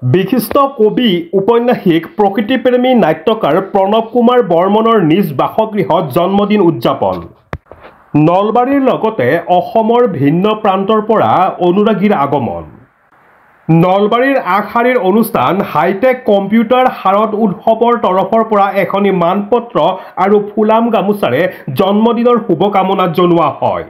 বিশিষ্ট কবি উপন্যাসিক প্ৰকৃতিপ্ৰেমী নাট্যকাৰ প্ৰণৱ কুমাৰ বৰ্মনৰ নিজ বাসগৃহত জন্মদিন উদযাপন। নলবাৰীৰ লগতে অসমৰ ভিন্ন প্ৰান্তৰ পৰা অনুৰাগীৰ আগমন। নলবাৰীৰ আগশাৰীৰ অনুষ্ঠান হাইটেক কম্পিউটাৰ শাৰদ উৎসৱৰ তৰফৰ পৰা এখনি মানপত্ৰ আৰু ফুলাম গামোচাৰে জন্মদিনৰ শুভকামনা জনোৱা হয়।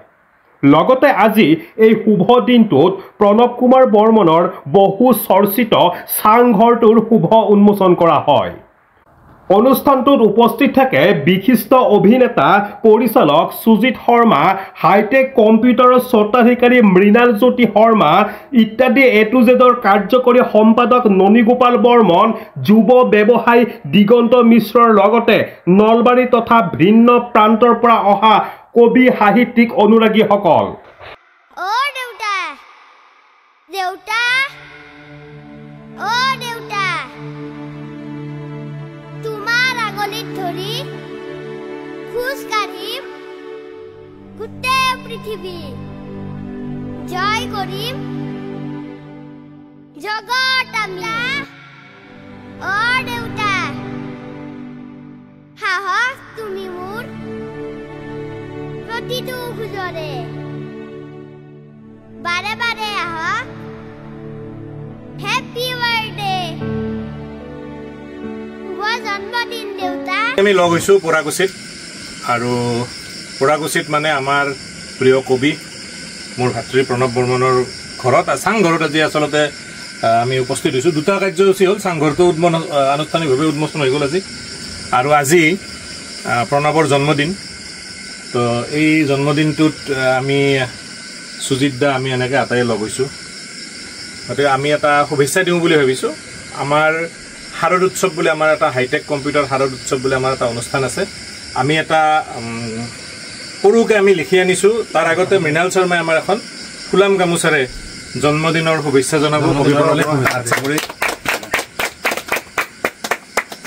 লগতে আজি এই শুভ দিনটোত প্ৰণৱ কুমাৰ বৰ্মনৰ বহু চৰ্চিত চাংঘৰটোৰ শুভ উন্মোচন কৰা হয়। অনুষ্ঠানটোত উপস্থিত থাকে বিশিষ্ট অভিনেতা পৰিচালক সুজিত শৰ্মা, হাইটেক কম্পিউটাৰৰ স্বত্বাধিকাৰী মৃণালজ্যোতি শৰ্মা ইত্যাদি A to Zৰ কাৰ্যকৰী সম্পাদক ননীগোপাল বৰ্মন, যুৱ ব্যৱসায়ী দিগন্ত মিশ্ৰৰ লগতে নলবাৰী তথা ভিন্ন প্ৰান্তৰ পৰা অহা কবি সাহিত্যিক অনুৰাগীসকল। তোমাৰ আগলিত ধৰি খোজ কাঢ়িম গোটেই পৃথিৱী, জয় কৰিম জগত আমি। অ দেউতা, সাহস তুমি মোৰ প্ৰতিটো খোজৰে, বাৰে বাৰে আহক। হেপী বাৰ্থডে, জন্মদিন দেউতা। আমি লগ হৈছোঁ পৰাকুচিত, আৰু পৰাকুচিত মানে আমাৰ প্ৰিয় কবি মোৰ ভাতৃ প্ৰণৱ বৰ্মনৰ ঘৰত, চাংঘৰত আজি আচলতে আমি উপস্থিত হৈছোঁ। দুটা কাৰ্যসূচী হ'ল, চাংঘৰটো আনুষ্ঠানিকভাৱে উন্মোচন হৈ গ'ল আজি, আৰু আজি প্ৰণৱৰ জন্মদিন। তো এই জন্মদিনটোত আমি সুজিত দা আমি এনেকৈ আটাই লগ হৈছোঁ, গতিকে আমি এটা শুভেচ্ছা দিওঁ বুলি ভাবিছোঁ। আমাৰ শাৰদ উৎসৱ বুলি আমাৰ এটা হাইটেক কম্পিউটাৰ শাৰদ উৎসৱ বুলি আমাৰ এটা অনুষ্ঠান আছে। আমি এটা সৰুকৈ আমি লিখি আনিছোঁ। তাৰ আগতে মৃণাল শৰ্মাই আমাৰ এখন ফুলাম গামোচাৰে জন্মদিনৰ শুভেচ্ছা জনাব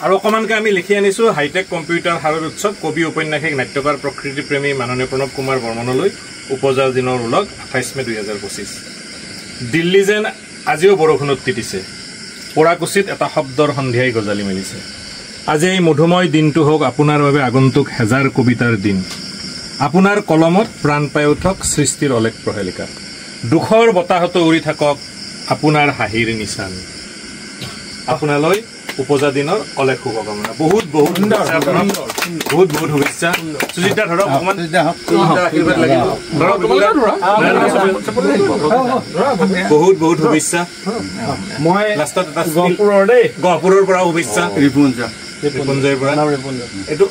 আৰু অকণমানকৈ আমি লিখি আনিছোঁ হাইটেক কম্পিউটাৰ শাৰদ উৎসৱ কবি উপন্যাসিক নাট্যকাৰ প্ৰকৃতিপ্ৰেমী মাননীয় প্ৰণৱ কুমাৰ বৰ্মনলৈ উপজা দিনৰ ওলগ 28 মে 2025। দিল্লী যেন আজিও বৰষুণত তিতিছে, পৰাকুচিত এটা শব্দৰ সন্ধিয়াই গজালি মেলিছে। আজি এই মধুময় দিনটো হওক আপোনাৰ বাবে আগন্তুক হেজাৰ কবিতাৰ দিন। আপোনাৰ কলমত প্ৰাণ পাই উঠক সৃষ্টিৰ অলেখ প্ৰহেলিকা। দুখৰ বতাহতো উৰি থাকক আপোনাৰ হাঁহিৰ নিচান। আপোনালৈ উপজা দিনৰ অলেখ শুভকামনা। বহুত বহুত বহুত বহুত শুভেচ্ছা। সুজিতা ধৰক অকণমান আশীৰ্বাদ লাগিব, বহুত বহুত শুভেচ্ছা। মই লাষ্টত এটা গহপুৰৰ পৰা শুভেচ্ছা, ৰিপুঞ্জয়ৰ পৰা। এইটো